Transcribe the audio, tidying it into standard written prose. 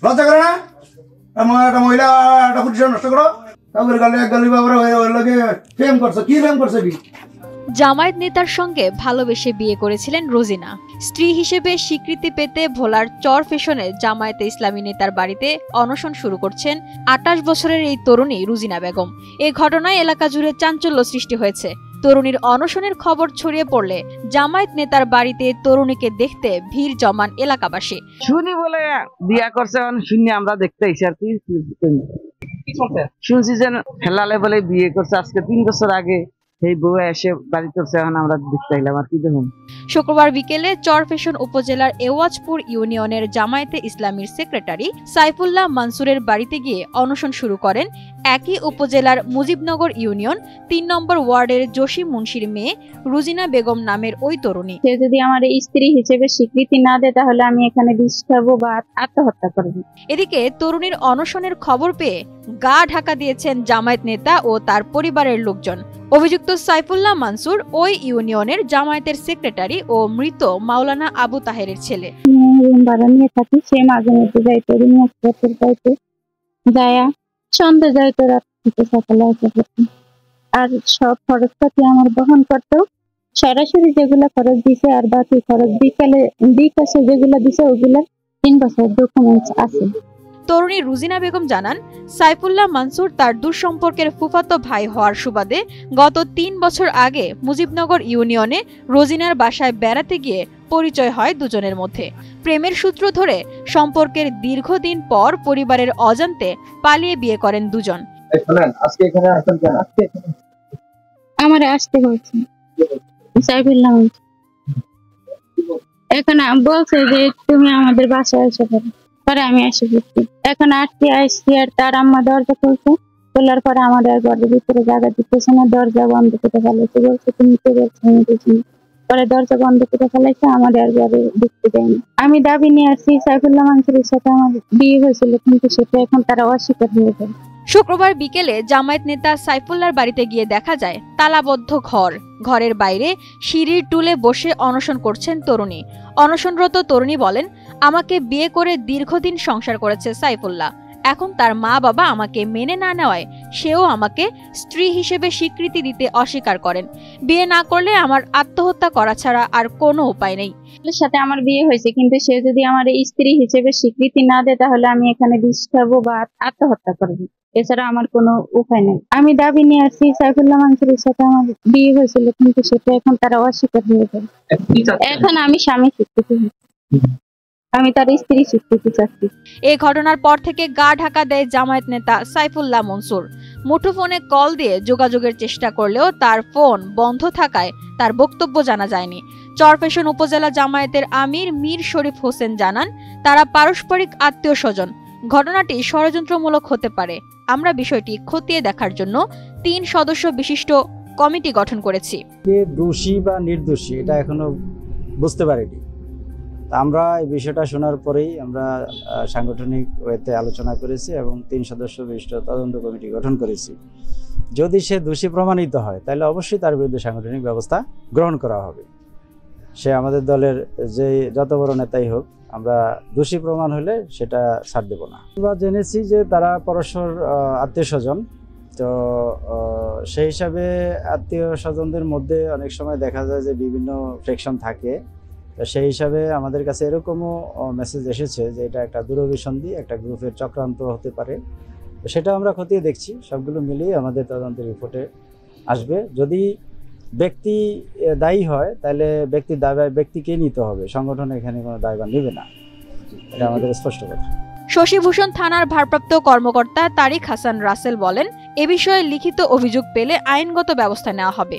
লজ্জা করে না? একটা মহিলা একটা পুরুষের নষ্ট করো, তারপরে গালি এক গালি বাবার লাগে ফেম করছো, কি ফেম করছো কি? জামায়াত নেতার সঙ্গে ভালোবেসে বিয়ে করেছিলেন রোজিনা। স্ত্রী হিসেবে স্বীকৃতি পেতে ভোলার চরফেশনে জামায়াতে ইসলামী নেতার বাড়িতে অনশন শুরু করছেন ২৮ বছরের এই তরুণী রুজিনা বেগম। এ ঘটনায় এলাকা জুড়ে চাঞ্চল্য সৃষ্টি হয়েছে। তরুণীর অনশনের খবর ছড়িয়ে পড়লে জামায়াত নেতার বাড়িতে তরুণীকে দেখতে ভিড় জমান এলাকাবাসী। শুনি বলে বিয়া করছে, শুনি আমরা দেখতে আইছি আর কি। শুনছি যে হেলালে বলে বিয়ে করছে আজকে ৩ বছর আগে। এই বউ এসে বাড়ি করছে, এখন আমরা দেখতে আইলাম আর কি দেখুন। শুক্রবার বিকেলে চরফেশন উপজেলার এওয়াজপুর ইউনিয়নের জামায়াতে ইসলামীর সেক্রেটারি সাইফুল্লাহ মানসুরের বাড়িতে গিয়ে অনশন শুরু করেন একই উপজেলার মুজিবনগর ইউনিয়ন ৩ নম্বর ওয়ার্ডের জসিম মুন্সির মেয়ে রুজিনা বেগম নামের ওই তরুণী। সে যদি আমার স্ত্রী হিসেবে স্বীকৃতি না দেয় তাহলে আমি এখানে বিষ খাবো বা আত্মহত্যা করব। এদিকে তরুণীর অনশনের খবর পেয়ে গা ঢাকা দিয়েছেন জামায়াত নেতা ও তার পরিবারের লোকজন। অভিযুক্ত সাইফুল্লাহ মানসুর ওই ইউনিয়নের জামায়াতের সেক্রেটারি ও মৃত মাওলানা আবু তাহেরের ছেলে। ভাড়া নিয়ে থাকি, সে মাঝে মধ্যে যাইতো যাইতো যায়া সন্ধ্যা যাইতো, রাত থেকে সকালে আসা করতো। আর সব খরচপাতি আমার বহন করতো। সরাসরি যেগুলো খরচ দিছে আর বাকি খরচ বিকাশে যেগুলো দিছে ওগুলা ৩ বছর ডকুমেন্টস আছে। তরুণী রুজিনা বেগম জানান, সাইফুল্লাহ মানসুর তার দুঃসম্পর্কের ফুফাতো ভাই হওয়ার সুবাদে গত ৩ বছর আগে মুজিবনগর ইউনিয়নে রোজিনার বাসায় বেড়াতে গিয়ে পরিচয় হয় দুজনের মধ্যে। প্রেমের সূত্র ধরে সম্পর্কের দীর্ঘদিন পর পরিবারের অজান্তে পালিয়ে বিয়ে করেন দুজন। আমারে আসতে বলছে সাইফুল্লাহ, এখন বলছে যে তুমি আমাদের বাসায় এসে পড়ো। পরে আমি এসে পড়ছি, এখন আসছি আর তার আম্মা দরজা খুলছে। খোলার পরে আমাদের ঘরের ভিতরে জায়গা দিতেছে না, দরজা বন্ধ করে ফেলাইছে। বলছে তুমি কে বলছো? আমি বুঝিনি। পরে দরজা বন্ধ করে ফেলাইছে, আমাদের ঘরে ঢুকতে দেয়নি। আমি দাবি নিয়ে আসছি সাইফুল্লাহ মানসুরের সাথে আমার বিয়ে হয়েছিল, কিন্তু সেটা এখন তারা অস্বীকার হয়ে যায়। শুক্রবার বিকেলে জামায়াত নেতা সাইফুল্লাহর বাড়িতে গিয়ে দেখা যায় তালাবদ্ধ ঘর। ঘরের বাইরে সিঁড়ির টুলে বসে অনশন করছেন তরুণী। অনশনরত তরুণী বলেন, আমাকে বিয়ে করে দীর্ঘদিন সংসার করেছে সাইফুল্লাহ। এখন তার মা বাবা আমাকে মেনে না নেওয়ায় সেও আমাকে স্ত্রী হিসেবে স্বীকৃতি দিতে অস্বীকার করেন। বিয়ে না করলে আমার আত্মহত্যা করা ছাড়া আর কোনো উপায় নেই। এর সাথে আমার বিয়ে হয়েছে, কিন্তু সে যদি আমার স্ত্রী হিসেবে স্বীকৃতি না দেয় তাহলে আমি এখানে বিষ খাবো বা আত্মহত্যা করবো। এছাড়া আমার কোনো উপায় নেই। আমি দাবি নিয়ে আসছি সাইফুল্লাহ মানসুরের সাথে আমার বিয়ে হয়েছিল, কিন্তু সেটা এখন তারা অস্বীকার হয়ে যায়। এখন আমি স্বামী স্বীকৃতি, আমি তার স্ত্রী স্বীকৃতি চাচ্ছি। এই ঘটনার পর থেকে গা ঢাকা দেয় জামায়াত নেতা সাইফুল্লাহ মনসুর। মুঠোফোনে কল দিয়ে যোগাযোগের চেষ্টা করলেও তার ফোন বন্ধ থাকায় তার বক্তব্য জানা যায়নি। চরফেশন উপজেলা জামায়াতের আমির মীর শরীফ হোসেন জানান, তারা পারস্পরিক আত্মীয় স্বজন। ঘটনাটি ষড়যন্ত্রমূলক হতে পারে। আমরা বিষয়টি খতিয়ে দেখার জন্য ৩ সদস্য বিশিষ্ট কমিটি গঠন করেছি। কে দোষী বা নির্দোষী এটা এখনো বুঝতে পারিনি। আমরা এই বিষয়টা শোনার পরেই আমরা সাংগঠনিক ওয়েতে আলোচনা করেছি এবং ৩ সদস্য বিশিষ্ট তদন্ত কমিটি গঠন করেছি। যদি সে দোষী প্রমাণিত হয় তাহলে অবশ্যই তার বিরুদ্ধে সাংগঠনিক ব্যবস্থা গ্রহণ করা হবে। সে আমাদের দলের যে যত বড় নেতাই হোক, আমরা দোষী প্রমাণ হলে সেটা ছাড় দেব না। আমরা জেনেছি যে তারা পরস্পর আত্মীয় স্বজন, তো সেই হিসাবে আত্মীয় স্বজনদের মধ্যে অনেক সময় দেখা যায় যে বিভিন্ন ফ্রিকশন থাকে। তো সেই হিসাবে আমাদের কাছে এরকমও মেসেজ এসেছে যে এটা একটা দুরভিসন্ধি, একটা গ্রুপের চক্রান্ত হতে পারে। তো সেটা আমরা খতিয়ে দেখছি, সবগুলো মিলিয়ে আমাদের তদন্তের রিপোর্টে আসবে। যদি ব্যক্তি দায়ী হয় তাহলে ব্যক্তিকে নিতে হবে, সংগঠন এখানে কোনো দায়ভার নেবে না, এটা আমাদের স্পষ্ট কথা। শশীভূষণ থানার ভারপ্রাপ্ত কর্মকর্তা তারিক হাসান রাসেল বলেন, এ বিষয়ে লিখিত অভিযোগ পেলে আইনগত ব্যবস্থা নেওয়া হবে।